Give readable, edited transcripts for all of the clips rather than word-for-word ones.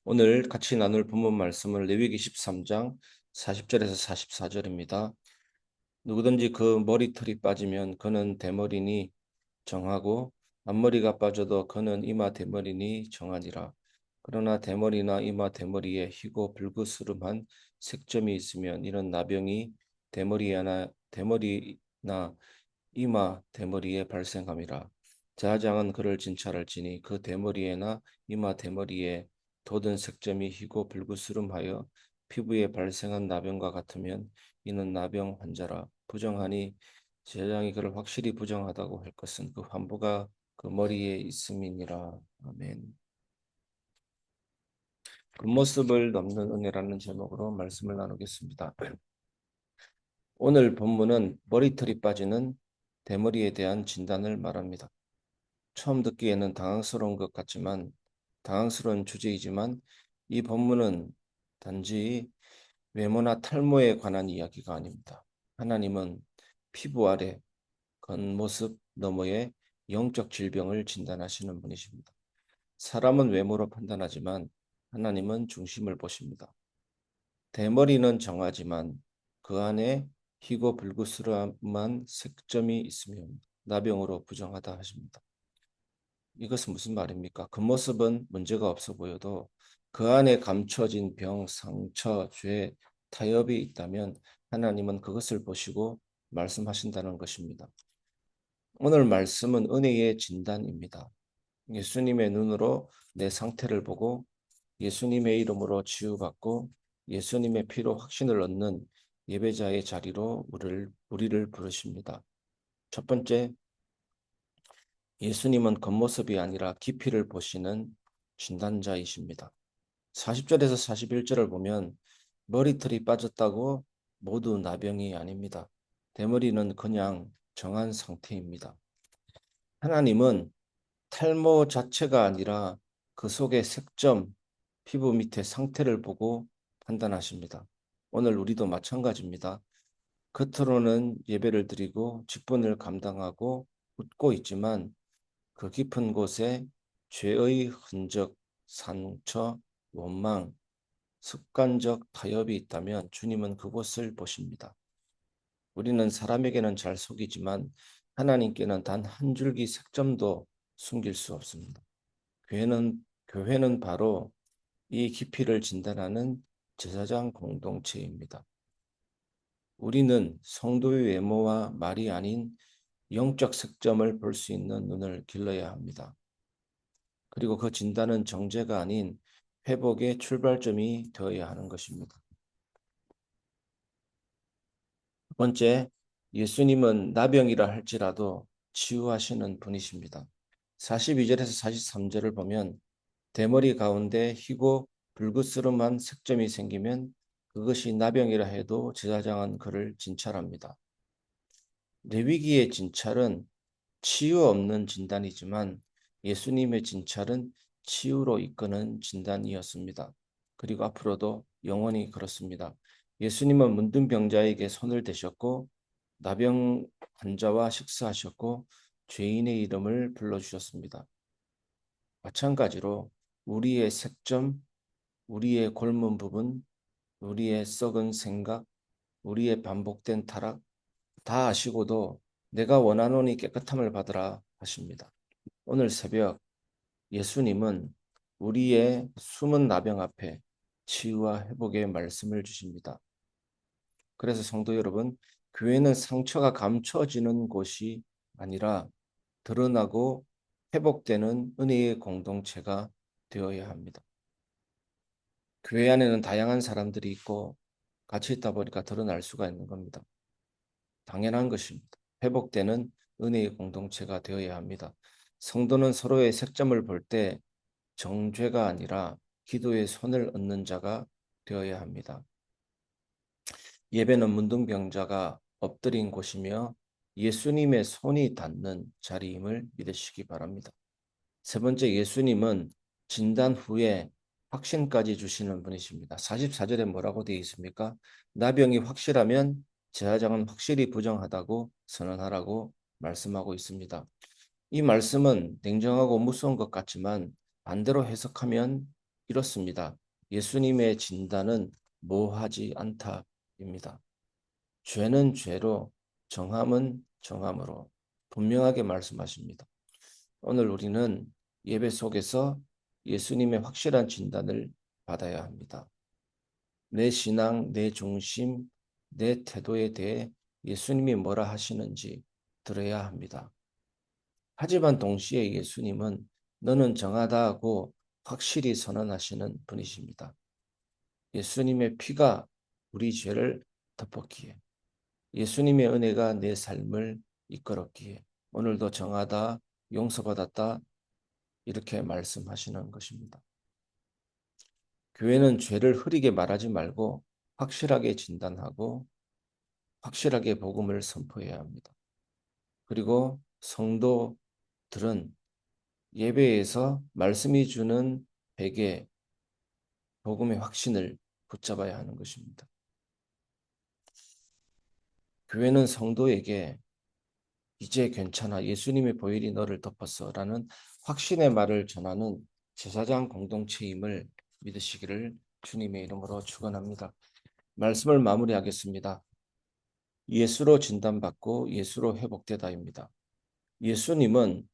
오늘 같이 나눌 본문 말씀은 레위기 13장 40절에서 44절입니다. 누구든지 그 머리털이 빠지면 그는 대머리니 정하고 앞머리가 빠져도 그는 이마 대머리니 정하니라. 그러나 대머리나 이마 대머리에 희고 불그스름한 색점이 있으면 이는 나병이 대머리나 이마 대머리에 발생함이라. 제사장은 그를 진찰할지니 그 대머리에나 이마 대머리에 돋은 색점이 희고 불그스름하여 피부에 발생한 나병과 같으면 이는 나병 환자라. 부정하니 제사장이 그를 확실히 부정하다고 할 것은 그 환부가 그 머리에 있음이니라. 아멘. 겉모습을 넘는 은혜라는 제목으로 말씀을 나누겠습니다. 오늘 본문은 머리털이 빠지는 대머리에 대한 진단을 말합니다. 처음 듣기에는 당황스러운 것 같지만 당황스러운 주제이지만 이 본문은 단지 외모나 탈모에 관한 이야기가 아닙니다. 하나님은 피부 아래 겉모습 너머의 영적 질병을 진단하시는 분이십니다. 사람은 외모로 판단하지만 하나님은 중심을 보십니다. 대머리는 정하지만 그 안에 희고 불그스름한 색점이 있으면 나병으로 부정하다 하십니다. 이것은 무슨 말입니까? 겉모습은 문제가 없어 보여도 그 안에 감춰진 병, 상처, 죄, 타협이 있다면 하나님은 그것을 보시고 말씀하신다는 것입니다. 오늘 말씀은 은혜의 진단입니다. 예수님의 눈으로 내 상태를 보고 예수님의 이름으로 치유받고 예수님의 피로 확신을 얻는 예배자의 자리로 우리를 부르십니다. 첫 번째, 예수님은 겉모습이 아니라 깊이를 보시는 진단자이십니다. 40절에서 41절을 보면 머리털이 빠졌다고 모두 나병이 아닙니다. 대머리는 그냥 정한 상태입니다. 하나님은 탈모 자체가 아니라 그 속의 색점, 피부 밑에 상태를 보고 판단하십니다. 오늘 우리도 마찬가지입니다. 겉으로는 예배를 드리고 직분을 감당하고 웃고 있지만 그 깊은 곳에 죄의 흔적, 상처, 원망, 습관적 타협이 있다면 주님은 그곳을 보십니다. 우리는 사람에게는 잘 속이지만 하나님께는 단 한 줄기 색점도 숨길 수 없습니다. 교회는 바로 이 깊이를 진단하는 제사장 공동체입니다. 우리는 성도의 외모와 말이 아닌 영적 색점을 볼 수 있는 눈을 길러야 합니다. 그리고 그 진단은 정죄가 아닌 회복의 출발점이 되어야 하는 것입니다. 첫 번째, 예수님은 나병이라 할지라도 치유하시는 분이십니다. 42절에서 43절을 보면 대머리 가운데 희고 불그스름한 색점이 생기면 그것이 나병이라 해도 제사장은 그를 진찰합니다. 레위기의 진찰은 치유 없는 진단이지만 예수님의 진찰은 치유로 이끄는 진단이었습니다. 그리고 앞으로도 영원히 그렇습니다. 예수님은 문둥병자에게 손을 대셨고 나병 환자와 식사하셨고 죄인의 이름을 불러주셨습니다. 마찬가지로 우리의 색점, 우리의 골문 부분, 우리의 썩은 생각, 우리의 반복된 타락 다 아시고도 내가 원하노니 깨끗함을 받으라 하십니다. 오늘 새벽 예수님은 우리의 숨은 나병 앞에 치유와 회복의 말씀을 주십니다. 그래서 성도 여러분, 교회는 상처가 감춰지는 곳이 아니라 드러나고 회복되는 은혜의 공동체가 되어야 합니다. 교회 안에는 다양한 사람들이 있고 같이 있다 보니까 드러날 수가 있는 겁니다. 당연한 것입니다. 회복되는 은혜의 공동체가 되어야 합니다. 성도는 서로의 색점을 볼 때 정죄가 아니라 기도의 손을 얻는 자가 되어야 합니다. 예배는 문둥병자가 엎드린 곳이며 예수님의 손이 닿는 자리임을 믿으시기 바랍니다. 세 번째, 예수님은 진단 후에 확신까지 주시는 분이십니다. 44절에 뭐라고 되어 있습니까? 나병이 확실하면 제사장은 확실히 부정하다고 선언하라고 말씀하고 있습니다. 이 말씀은 냉정하고 무서운 것 같지만 반대로 해석하면 이렇습니다. 예수님의 진단은 모호하지 않다입니다. 죄는 죄로, 정함은 정함으로 분명하게 말씀하십니다. 오늘 우리는 예배 속에서 예수님의 확실한 진단을 받아야 합니다. 내 신앙, 내 중심, 내 태도에 대해 예수님이 뭐라 하시는지 들어야 합니다. 하지만 동시에 예수님은 너는 정하다 하고 확실히 선언하시는 분이십니다. 예수님의 피가 우리 죄를 덮었기에, 예수님의 은혜가 내 삶을 이끌었기에 오늘도 정하다, 용서받았다 이렇게 말씀하시는 것입니다. 교회는 죄를 흐리게 말하지 말고 확실하게 진단하고 확실하게 복음을 선포해야 합니다. 그리고 성도들은 예배에서 말씀이 주는 베개, 복음의 확신을 붙잡아야 하는 것입니다. 교회는 성도에게 이제 괜찮아, 예수님의 보혈이 너를 덮었어 라는 확신의 말을 전하는 제사장 공동체임을 믿으시기를 주님의 이름으로 축원합니다. 말씀을 마무리하겠습니다. 예수로 진단받고 예수로 회복되다입니다. 예수님은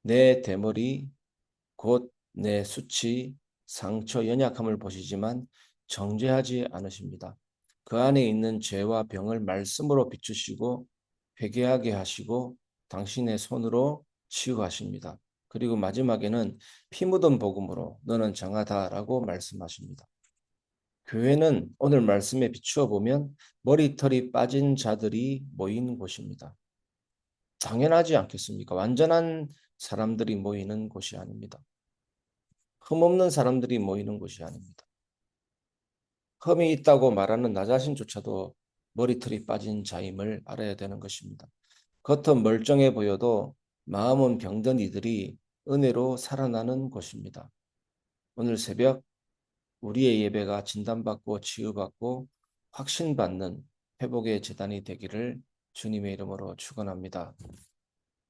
내 대머리, 곧 내 수치, 상처, 연약함을 보시지만 정죄하지 않으십니다. 그 안에 있는 죄와 병을 말씀으로 비추시고 회개하게 하시고 당신의 손으로 치유하십니다. 그리고 마지막에는 피 묻은 복음으로 너는 정하다라고 말씀하십니다. 교회는 오늘 말씀에 비추어 보면 머리털이 빠진 자들이 모인 곳입니다. 당연하지 않겠습니까? 완전한 사람들이 모이는 곳이 아닙니다. 흠없는 사람들이 모이는 곳이 아닙니다. 흠이 있다고 말하는 나 자신조차도 머리털이 빠진 자임을 알아야 되는 것입니다. 겉은 멀쩡해 보여도 마음은 병든 이들이 은혜로 살아나는 곳입니다. 오늘 새벽 우리의 예배가 진단받고 치유받고 확신받는 회복의 제단이 되기를 주님의 이름으로 축원합니다.